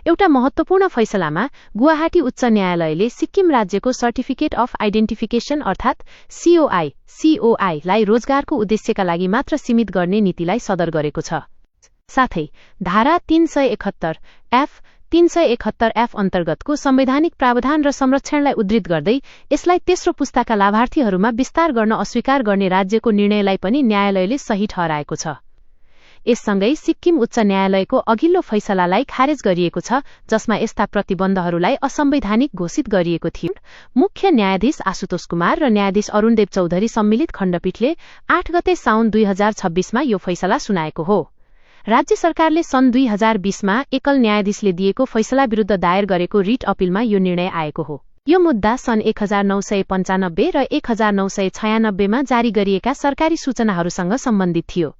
एउटा महत्त्वपूर्ण फैसलामा गुवाहाटी उच्च न्यायालयले सिक्किम राज्यको सर्टिफिकेट अफ आइडेन्टिफिकेसन अर्थात् COI लाई रोजगारको उद्देश्यका लागि मात्र सीमित गर्ने नीतिलाई सदर गरेको छ। साथै धारा 371F अन्तर्गतको संवैधानिक प्रावधान र संरक्षणलाई उद्धृत गर्दै यसलाई तेस्रो पुस्ताका लाभार्थीहरूमा विस्तार गर्न अस्वीकार गर्ने राज्यको निर्णयलाई पनि न्यायालयले सही ठहराएको छ। यससँगै सिक्किम उच्च न्यायालयको अघिल्लो फैसलालाई खारेज गरिएको छ, जसमा यस्ता प्रतिबन्धहरूलाई असंवैधानिक घोषित गरिएको थियो। मुख्य न्यायाधीश आशुतोष कुमार र न्यायाधीश अरुणदेव चौधरी सम्मिलित खण्डपीठले 8 गते साउन 2026 मा यो फैसला सुनाएको हो। राज्य सरकारले सन् 2020 मा एकल न्यायाधीशले दिएको फैसला विरुद्ध दायर गरेको रिट अपिलमा यो निर्णय आएको हो। यो मुद्दा सन् 1995 र 1996 मा जारी गरिएका सरकारी सूचनाहरूसँग सम्बन्धित थियो।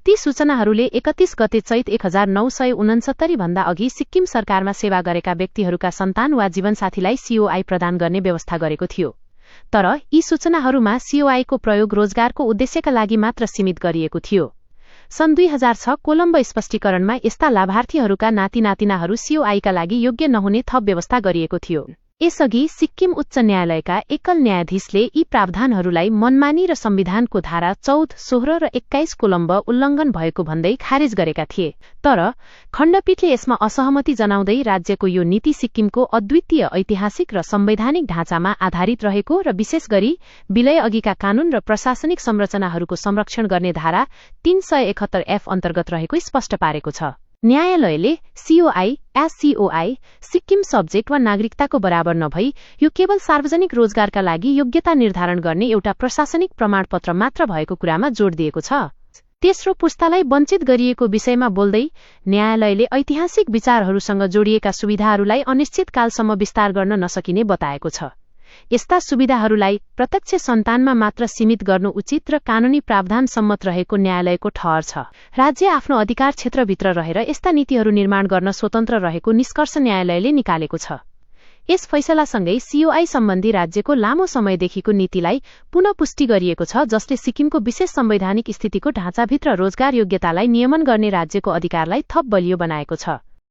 ती सूचनाहरूले 31 गते चैत 1969 भन्दा अघि सिक्किम सरकारमा सेवा गरेका व्यक्तिहरूका सन्तान वा जीवनसाथीलाई COI प्रदान गर्ने व्यवस्था गरेको थियो। तर यी सूचनाहरूमा COI को प्रयोग रोजगारको उद्देश्यका लागि मात्र सीमित गरिएको थियो। सन् 2006 कोलम्बो स्पष्टीकरणमा यस्ता लाभार्थीहरूका नातिनातिनाहरू COI का लागि योग्य नहुने थप व्यवस्था गरिएको थियो। यसअघि सिक्किम उच्च न्यायालयका एकल न्यायाधीशले यी प्रावधानहरूलाई मनमानी र संविधानको धारा 14, 16 र 21 कोलम्बो उल्लङ्घन भएको भन्दै खारेज गरेका थिए। तर खण्डपीठले यसमा असहमति जनाउँदै राज्यको यो नीति सिक्किमको अद्वितीय ऐतिहासिक र संवैधानिक ढाँचामा आधारित रहेको र विशेष गरी विलय अघिका कानून र प्रशासनिक संरचनाहरूको संरक्षण गर्ने धारा 371F अन्तर्गत रहेको स्पष्ट पारेको छ। न्यायालयले COI सिक्किम सब्जेक्ट वा नागरिकताको बराबर नभई यो केवल सार्वजनिक रोजगारका लागि योग्यता निर्धारण गर्ने एउटा प्रशासनिक प्रमाणपत्र मात्र भएको कुरामा जोड दिएको छ। तेस्रो पुस्तालाई वञ्चित गरिएको विषयमा बोल्दै न्यायालयले ऐतिहासिक विचारहरूसँग जोडिएका सुविधाहरूलाई अनिश्चितकालसम्म विस्तार गर्न नसकिने बताएको छ। यस्ता सुविधाहरूलाई प्रत्यक्ष सन्तानमा मात्र सीमित गर्नु उचित र कानूनी प्रावधान सम्मत रहेको न्यायालयको ठहर छ। राज्य आफ्नो अधिकार क्षेत्रभित्र रहेर यस्ता नीतिहरू निर्माण गर्न स्वतन्त्र रहेको निष्कर्ष न्यायालयले निकालेको छ। यस फैसलासँगै COI सम्बन्धी राज्यको लामो समयदेखिको नीतिलाई पुनः पुष्टि गरिएको छ, जसले सिक्किमको विशेष संवैधानिक स्थितिको ढाँचाभित्र रोजगार योग्यतालाई नियमन गर्ने राज्यको अधिकारलाई थप बलियो बनाएको छ।